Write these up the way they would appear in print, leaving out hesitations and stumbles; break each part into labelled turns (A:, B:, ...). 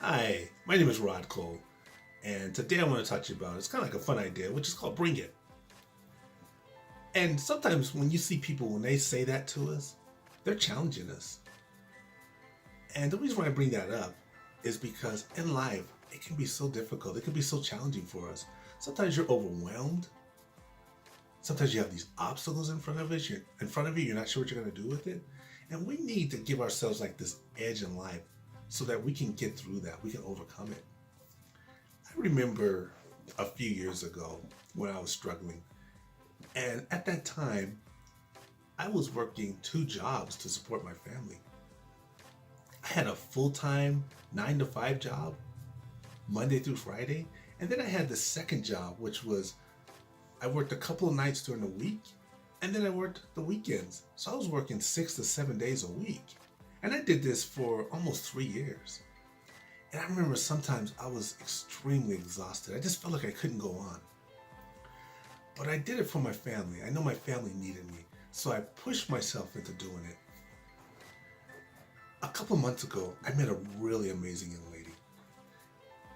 A: Hi, my name is Rod Cole, and today I want to talk to you about it's kind of like a fun idea, which is called Bring It. And sometimes when you see people, when they say that to us, they're challenging us. And the reason why I bring that up is because in life, it can be so difficult, it can be so challenging for us. Sometimes you're overwhelmed. Sometimes you have these obstacles in front of us. In front of you, you're not sure what you're going to do with it. And we need to give ourselves like this edge in life so that we can get through that. We can overcome it. I remember a few years ago when I was struggling. And at that time, I was working two jobs to support my family. I had a full-time 9 to 5 job, Monday through Friday. And then I had the second job, which was I worked a couple of nights during the week, and then I worked the weekends. So I was working 6 to 7 days a week. And I did this for almost 3 years. And I remember sometimes I was extremely exhausted. I just felt like I couldn't go on. But I did it for my family. I know my family needed me. So I pushed myself into doing it. A couple months ago, I met a really amazing young lady.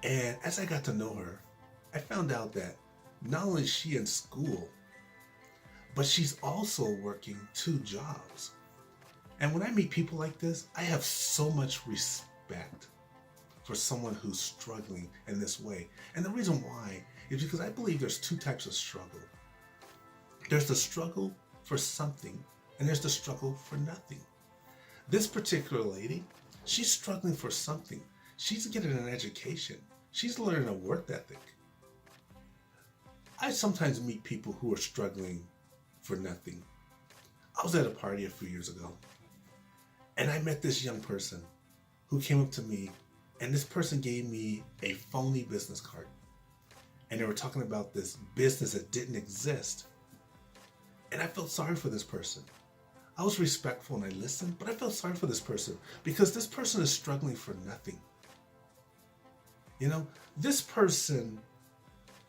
A: And as I got to know her, I found out that not only is she in school, but she's also working two jobs. And when I meet people like this, I have so much respect for someone who's struggling in this way. And the reason why is because I believe there's two types of struggle. There's the struggle for something, and there's the struggle for nothing. This particular lady, she's struggling for something. She's getting an education. She's learning a work ethic. I sometimes meet people who are struggling for nothing. I was at a party a few years ago, and I met this young person who came up to me, and this person gave me a phony business card. And they were talking about this business that didn't exist. And I felt sorry for this person. I was respectful and I listened, but I felt sorry for this person because this person is struggling for nothing. You know, this person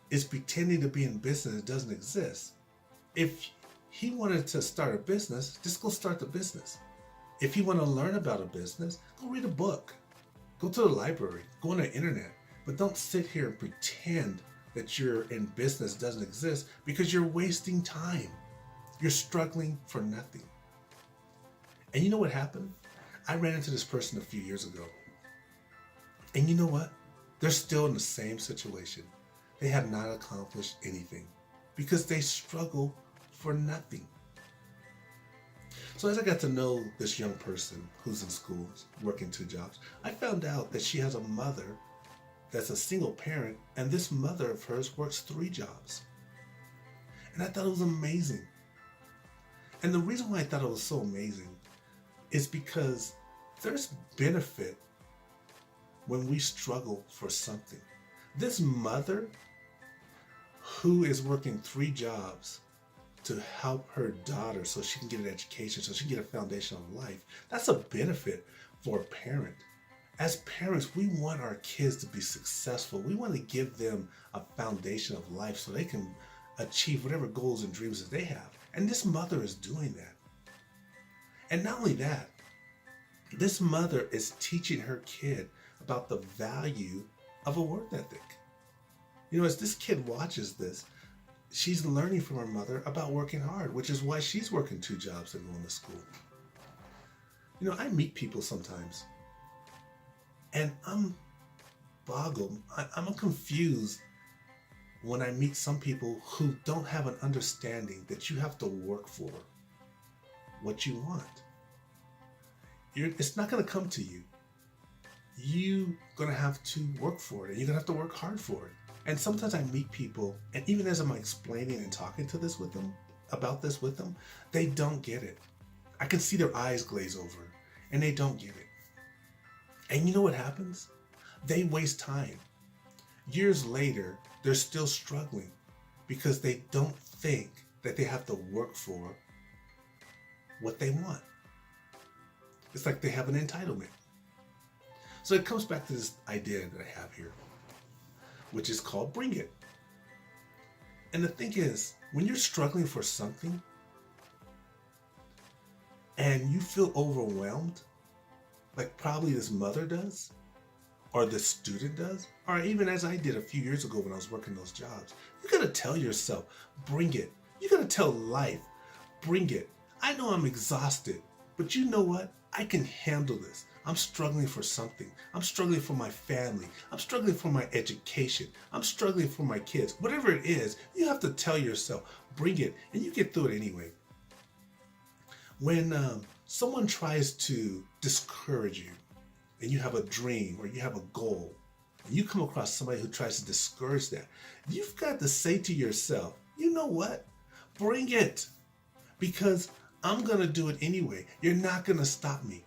A: is pretending to be in business that doesn't exist. If he wanted to start a business, just go start the business. If you want to learn about a business, go read a book. Go to the library, go on the internet, but don't sit here and pretend that you're in business doesn't exist because you're wasting time. You're struggling for nothing. And you know what happened? I ran into this person a few years ago. And you know what? They're still in the same situation. They have not accomplished anything because they struggle for nothing. So as I got to know this young person who's in school, working two jobs, I found out that she has a mother that's a single parent, and this mother of hers works 3 jobs. And I thought it was amazing. And the reason why I thought it was so amazing is because there's benefit when we struggle for something. This mother who is working 3 jobs to help her daughter so she can get an education, so she can get a foundation of life, that's a benefit for a parent. As parents, we want our kids to be successful. We want to give them a foundation of life so they can achieve whatever goals and dreams that they have. And this mother is doing that. And not only that, this mother is teaching her kid about the value of a work ethic. You know, as this kid watches this, she's learning from her mother about working hard, which is why she's working 2 jobs and going to school. You know, I meet people sometimes, and I'm boggled. I'm confused when I meet some people who don't have an understanding that you have to work for what you want. It's not going to come to you. You're going to have to work for it, and you're going to have to work hard for it. And sometimes I meet people, and even as I'm explaining and talking to this with them, about this with them, they don't get it. I can see their eyes glaze over, and they don't get it. And you know what happens? They waste time. Years later, they're still struggling because they don't think that they have to work for what they want. It's like they have an entitlement. So it comes back to this idea that I have here, which is called Bring It. And the thing is, when you're struggling for something and you feel overwhelmed, like probably this mother does, or the student does, or even as I did a few years ago when I was working those jobs. You gotta tell yourself, bring it. You gotta tell life, bring it. I know I'm exhausted, but you know what? I can handle this. I'm struggling for something. I'm struggling for my family. I'm struggling for my education. I'm struggling for my kids. Whatever it is, you have to tell yourself, bring it, and you get through it anyway. When someone tries to discourage you, and you have a dream or you have a goal, and you come across somebody who tries to discourage that, you've got to say to yourself, you know what? Bring it. Because I'm going to do it anyway. You're not going to stop me.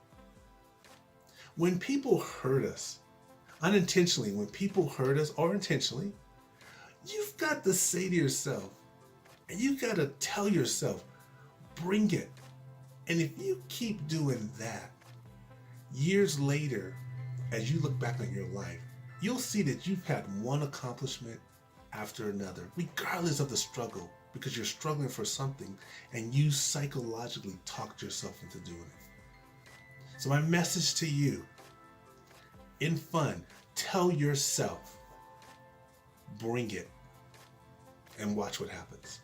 A: When people hurt us, unintentionally, when people hurt us or intentionally, you've got to say to yourself, and you've got to tell yourself, bring it. And if you keep doing that, years later, as you look back on your life, you'll see that you've had one accomplishment after another, regardless of the struggle, because you're struggling for something and you psychologically talked yourself into doing it. So my message to you, in fun, tell yourself, bring it, and watch what happens.